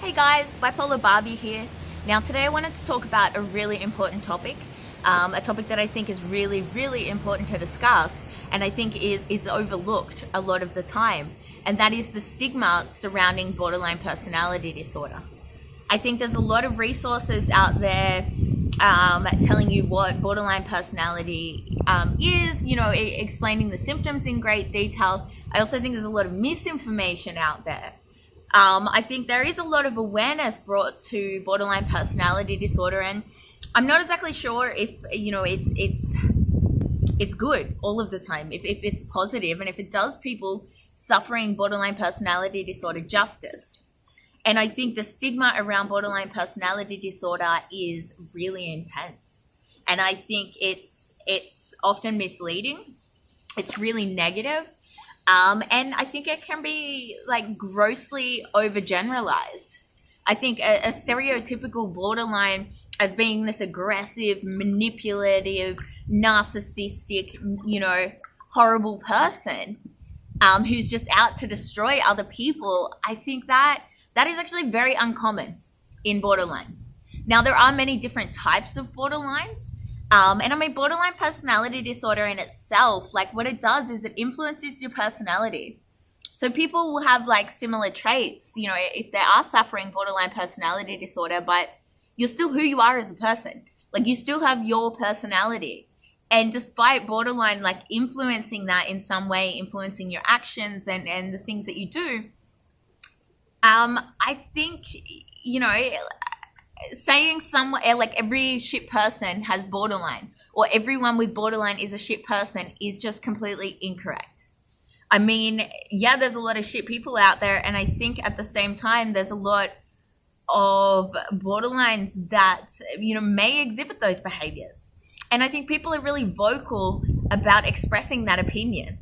Hey guys, Bipolar Barbie here. Now today I wanted to talk about a really important topic, a topic that I think is really important to discuss, and I think is overlooked a lot of the time, and that is the stigma surrounding borderline personality disorder. I think there's a lot of resources out there telling you what borderline personality is, explaining the symptoms in great detail. I also think there's a lot of misinformation out there. I think there is a lot of awareness brought to borderline personality disorder, and I'm not exactly sure if it's good all of the time, if it's positive, and if it does people suffering borderline personality disorder justice. And I think the stigma around borderline personality disorder is really intense, and I think it's often misleading. It's really negative. And I think it can be like grossly overgeneralized. I think a stereotypical borderline as being this aggressive, manipulative, narcissistic, horrible person who's just out to destroy other people, I think that is actually very uncommon in borderlines. Now, there are many different types of borderlines. And I mean, borderline personality disorder in itself, like what it does is it influences your personality. So people will have like similar traits, if they are suffering borderline personality disorder, but you're still who you are as a person. Like you still have your personality. And despite borderline like influencing that in some way, influencing your actions and the things that you do, I think, saying someone like every shit person has borderline or everyone with borderline is a shit person is just completely incorrect. I mean, yeah, there's a lot of shit people out there, and I think at the same time there's a lot of borderlines that may exhibit those behaviors, and I think people are really vocal about expressing that opinion.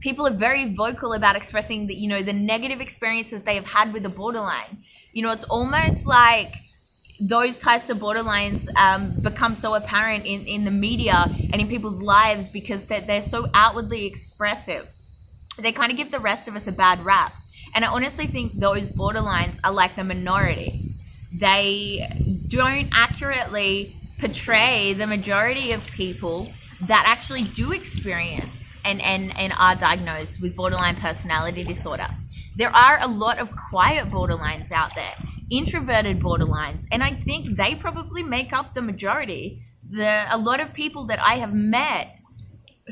People are very vocal about expressing that the negative experiences they have had with the borderline. It's almost like those types of borderlines become so apparent in the media and in people's lives because they're so outwardly expressive. They kind of give the rest of us a bad rap. And I honestly think those borderlines are like the minority. They don't accurately portray the majority of people that actually do experience and are diagnosed with borderline personality disorder. There are a lot of quiet borderlines out there, introverted borderlines, and I think they probably make up the majority. A lot of people that I have met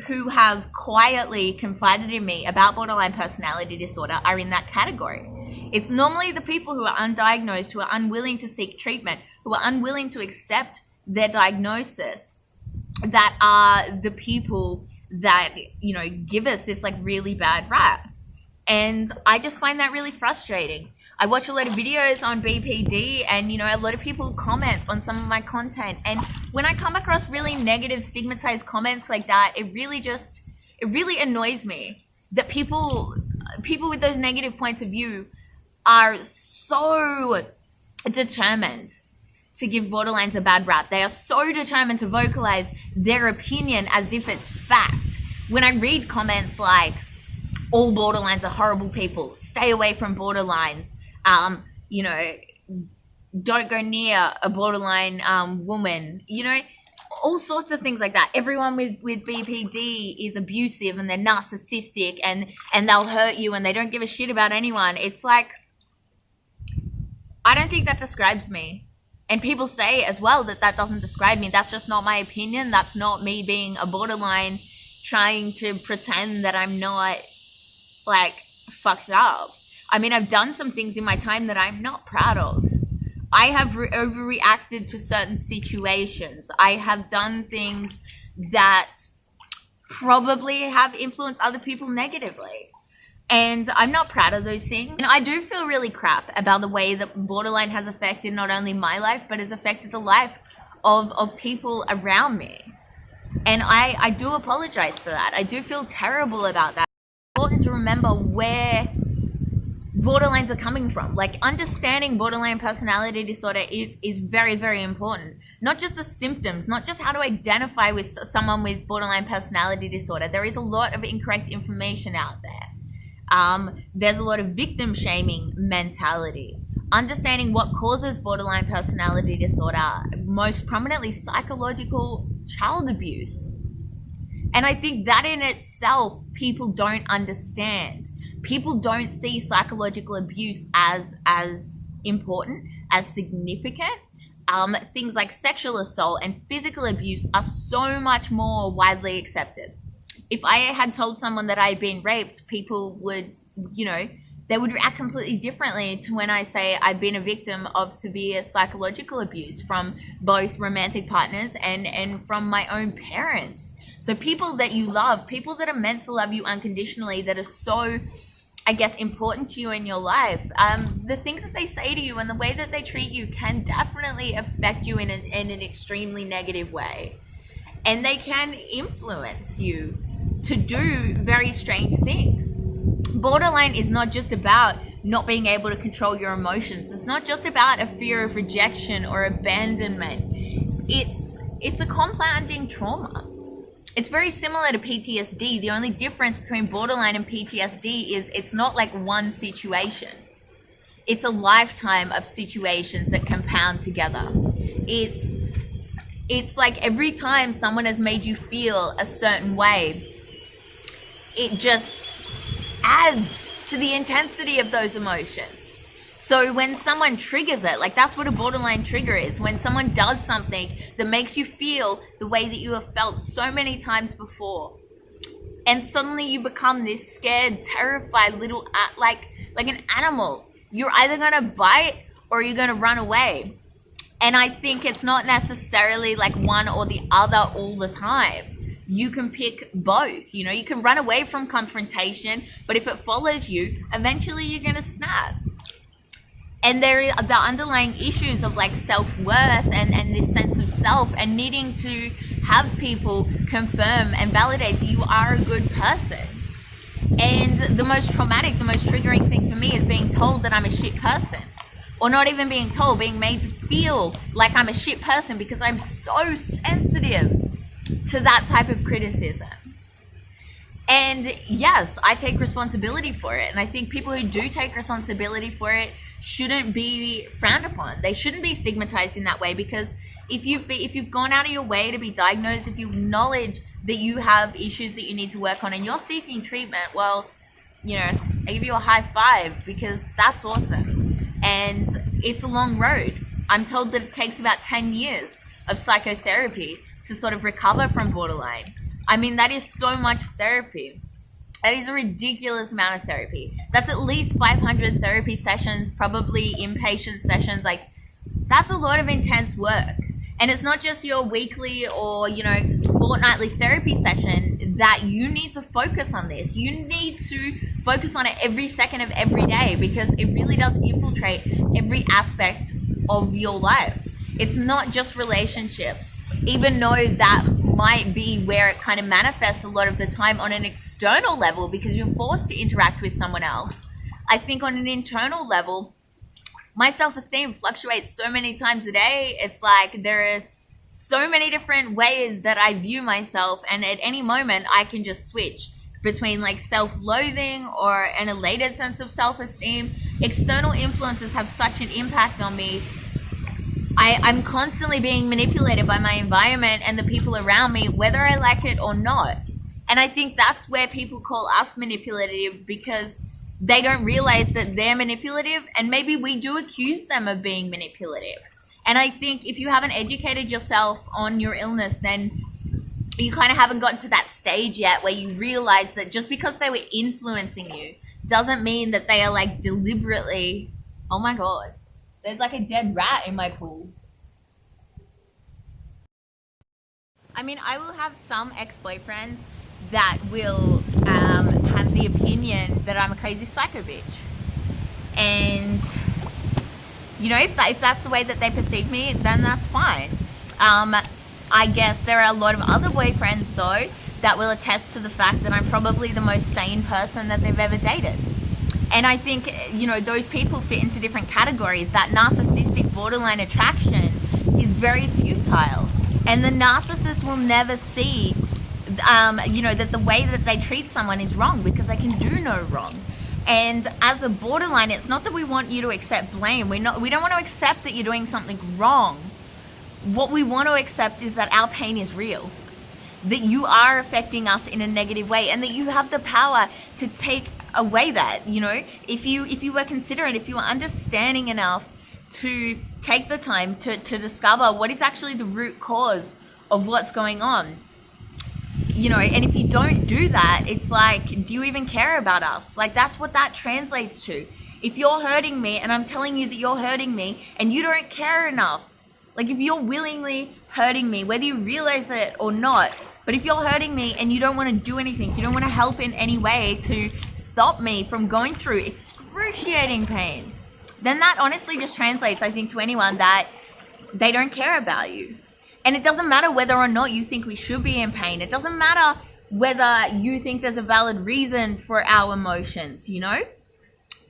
who have quietly confided in me about borderline personality disorder are in that category. It's normally the people who are undiagnosed, who are unwilling to seek treatment, who are unwilling to accept their diagnosis, that are the people that give us this like really bad rap. And I just find that really frustrating. I watch a lot of videos on BPD, and a lot of people comment on some of my content, and when I come across really negative, stigmatized comments like that, it really annoys me that people with those negative points of view are so determined to give borderlines a bad rap. They are so determined to vocalize their opinion as if it's fact. When I read comments like, all borderlines are horrible people, stay away from borderlines, don't go near a borderline woman, all sorts of things like that. Everyone with BPD is abusive and they're narcissistic and they'll hurt you and they don't give a shit about anyone. It's like, I don't think that describes me. And people say as well that doesn't describe me. That's just not my opinion. That's not me being a borderline trying to pretend that I'm not like fucked up. I mean, I've done some things in my time that I'm not proud of. I have overreacted to certain situations. I have done things that probably have influenced other people negatively. And I'm not proud of those things. And I do feel really crap about the way that borderline has affected not only my life, but has affected the life of people around me. And I do apologize for that. I do feel terrible about that. It's important to remember where borderlines are coming from. Like, understanding borderline personality disorder is very important. Not just the symptoms, not just how to identify with someone with borderline personality disorder. There is a lot of incorrect information out there. There's a lot of victim shaming mentality. understanding what causes borderline personality disorder, most prominently psychological child abuse. And I think that in itself, people don't understand. People don't see psychological abuse as important, as significant. Things like sexual assault and physical abuse are so much more widely accepted. If I had told someone that I had been raped, people would, they would react completely differently to when I say I've been a victim of severe psychological abuse from both romantic partners and from my own parents. So people that you love, people that are meant to love you unconditionally, that are so, I guess, important to you in your life, the things that they say to you and the way that they treat you can definitely affect you in an extremely negative way. And they can influence you to do very strange things. Borderline is not just about not being able to control your emotions. It's not just about a fear of rejection or abandonment. It's a compounding trauma. It's very similar to PTSD. The only difference between borderline and PTSD is it's not like one situation. It's a lifetime of situations that compound together. It's like every time someone has made you feel a certain way, it just adds to the intensity of those emotions. So when someone triggers it, like that's what a borderline trigger is. When someone does something that makes you feel the way that you have felt so many times before, and suddenly you become this scared, terrified little, like an animal. You're either going to bite or you're going to run away. And I think it's not necessarily like one or the other all the time. You can pick both. You can run away from confrontation, but if it follows you, eventually you're going to snap. And there are the underlying issues of like self-worth and this sense of self and needing to have people confirm and validate that you are a good person. And the most traumatic, the most triggering thing for me is being told that I'm a shit person. Or not even being told, being made to feel like I'm a shit person because I'm so sensitive to that type of criticism. And yes, I take responsibility for it. And I think people who do take responsibility for it shouldn't be frowned upon. They shouldn't be stigmatized in that way, because if you've gone out of your way to be diagnosed, if you acknowledge that you have issues that you need to work on and you're seeking treatment, well, I give you a high five, because that's awesome. And it's a long road. I'm told that it takes about 10 years of psychotherapy to sort of recover from borderline. I mean, that is so much therapy. That is a ridiculous amount of therapy. That's at least 500 therapy sessions, probably inpatient sessions. Like, that's a lot of intense work. And it's not just your weekly or, fortnightly therapy session that you need to focus on this. You need to focus on it every second of every day, because it really does infiltrate every aspect of your life. It's not just relationships, even though that might be where it kind of manifests a lot of the time on an external level, because you're forced to interact with someone else. I think on an internal level, my self-esteem fluctuates so many times a day. It's like there are so many different ways that I view myself, and at any moment I can just switch between like self-loathing or an elated sense of self-esteem. External influences have such an impact on me. I'm constantly being manipulated by my environment and the people around me, whether I like it or not. And I think that's where people call us manipulative, because they don't realize that they're manipulative, and maybe we do accuse them of being manipulative. And I think if you haven't educated yourself on your illness, then you kind of haven't gotten to that stage yet where you realize that just because they were influencing you doesn't mean that they are like deliberately, oh my God, there's like a dead rat in my pool. I mean, I will have some ex-boyfriends that will have the opinion that I'm a crazy psycho bitch. And, if that's the way that they perceive me, then that's fine. I guess there are a lot of other boyfriends, though, that will attest to the fact that I'm probably the most sane person that they've ever dated. And I think, those people fit into different categories. That narcissistic borderline attraction is very futile. And the narcissist will never see, that the way that they treat someone is wrong, because they can do no wrong. And as a borderline, it's not that we want you to accept blame. We don't want to accept that you're doing something wrong. What we want to accept is that our pain is real, that you are affecting us in a negative way, and that you have the power to take away that. You know, if you were considerate, if you were understanding enough to take the time to discover what is actually the root cause of what's going on. You know, and if you don't do that, it's like, do you even care about us? Like, that's what that translates to. If you're hurting me and I'm telling you that you're hurting me and you don't care enough, like if you're willingly hurting me, whether you realize it or not, but if you're hurting me and you don't want to do anything, you don't want to help in any way to stop me from going through excruciating pain, then that honestly just translates, I think, to anyone that they don't care about you. And it doesn't matter whether or not you think we should be in pain. It doesn't matter whether you think there's a valid reason for our emotions, you know?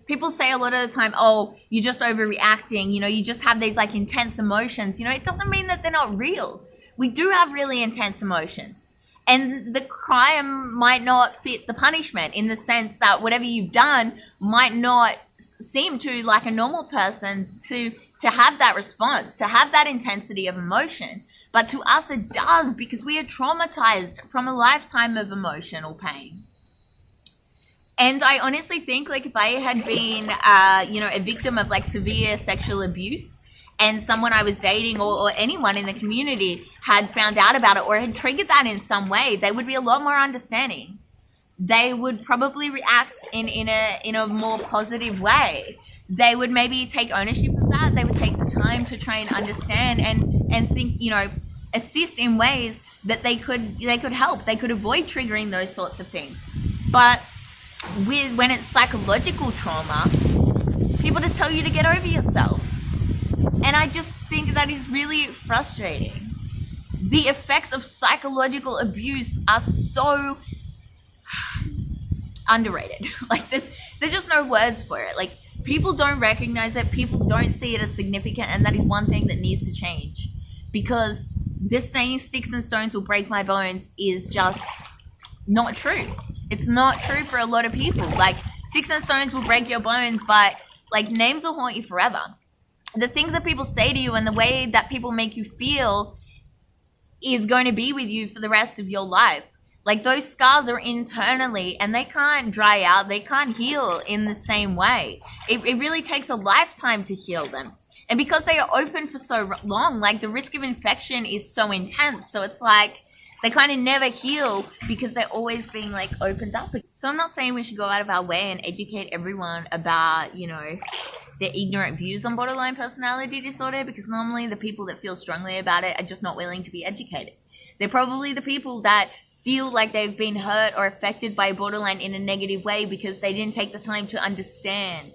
People say a lot of the time, oh, you're just overreacting, you know, you just have these like intense emotions. You know, it doesn't mean that they're not real. We do have really intense emotions. And the crime might not fit the punishment, in the sense that whatever you've done might not seem to, like a normal person, to have that response, to have that intensity of emotion. But to us it does, because we are traumatized from a lifetime of emotional pain. And I honestly think, like, if I had been, you know, a victim of like severe sexual abuse, and someone I was dating or anyone in the community had found out about it or had triggered that in some way, they would be a lot more understanding. They would probably react in a more positive way. They would maybe take ownership of that. They would take the time to try and understand and think, you know, assist in ways that they could help. They could avoid triggering those sorts of things. But when it's psychological trauma, people just tell you to get over yourself. And I just think that is really frustrating. The effects of psychological abuse are so underrated. Like, there's just no words for it. Like, people don't recognize it. People don't see it as significant. And that is one thing that needs to change. Because this saying, sticks and stones will break my bones, is just not true. It's not true for a lot of people. Like, sticks and stones will break your bones, but like, names will haunt you forever. The things that people say to you and the way that people make you feel is going to be with you for the rest of your life. Like, those scars are internally and they can't dry out. They can't heal in the same way. It really takes a lifetime to heal them. And because they are open for so long, like, the risk of infection is so intense. So it's like they kind of never heal because they're always being like opened up. So I'm not saying we should go out of our way and educate everyone about, you know, their ignorant views on borderline personality disorder, because normally the people that feel strongly about it are just not willing to be educated. They're probably the people that feel like they've been hurt or affected by borderline in a negative way because they didn't take the time to understand,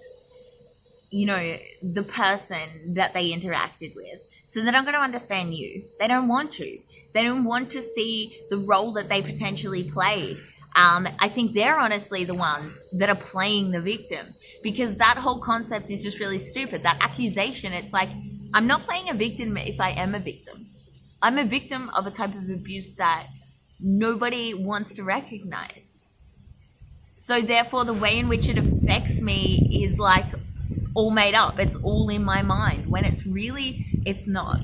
you know, the person that they interacted with. So they're not going to understand you. They don't want to. They don't want to see the role that they potentially play. I think they're honestly the ones that are playing the victim, because that whole concept is just really stupid. That accusation, it's like, I'm not playing a victim if I am a victim. I'm a victim of a type of abuse that nobody wants to recognize. So therefore, the way in which it affects me is like all made up. It's all in my mind, when it's not.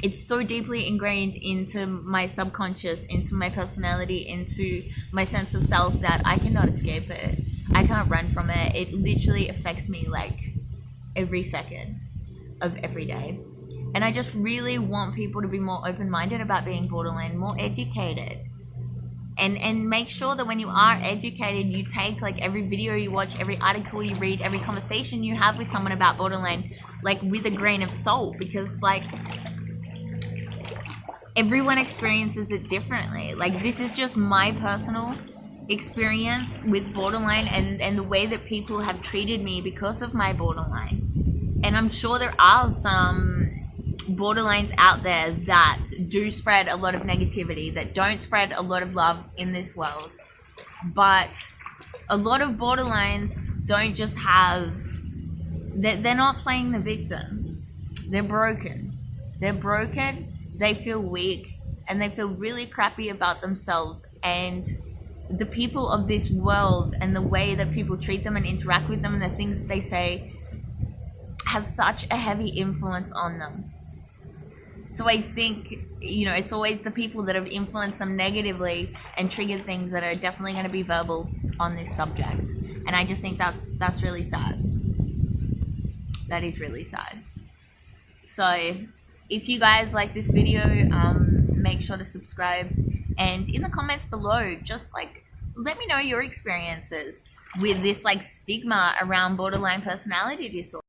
It's so deeply ingrained into my subconscious, into my personality, into my sense of self, that I cannot escape it. I can't run from it. It literally affects me like every second of every day. And I just really want people to be more open-minded about being borderline, more educated. And make sure that when you are educated, you take like every video you watch, every article you read, every conversation you have with someone about borderline, like with a grain of salt, because like everyone experiences it differently. Like, this is just my personal experience with borderline and the way that people have treated me because of my borderline. And I'm sure there are some borderlines out there that do spread a lot of negativity, that don't spread a lot of love in this world. But a lot of borderlines don't just have, they're not playing the victim. They're broken. They feel weak, and they feel really crappy about themselves, and the people of this world and the way that people treat them and interact with them and the things that they say has such a heavy influence on them. So I think, you know, it's always the people that have influenced them negatively and triggered things that are definitely going to be verbal on this subject. And I just think that's really sad. That is really sad. So if you guys like this video, make sure to subscribe, and in the comments below, just like let me know your experiences with this like stigma around borderline personality disorder.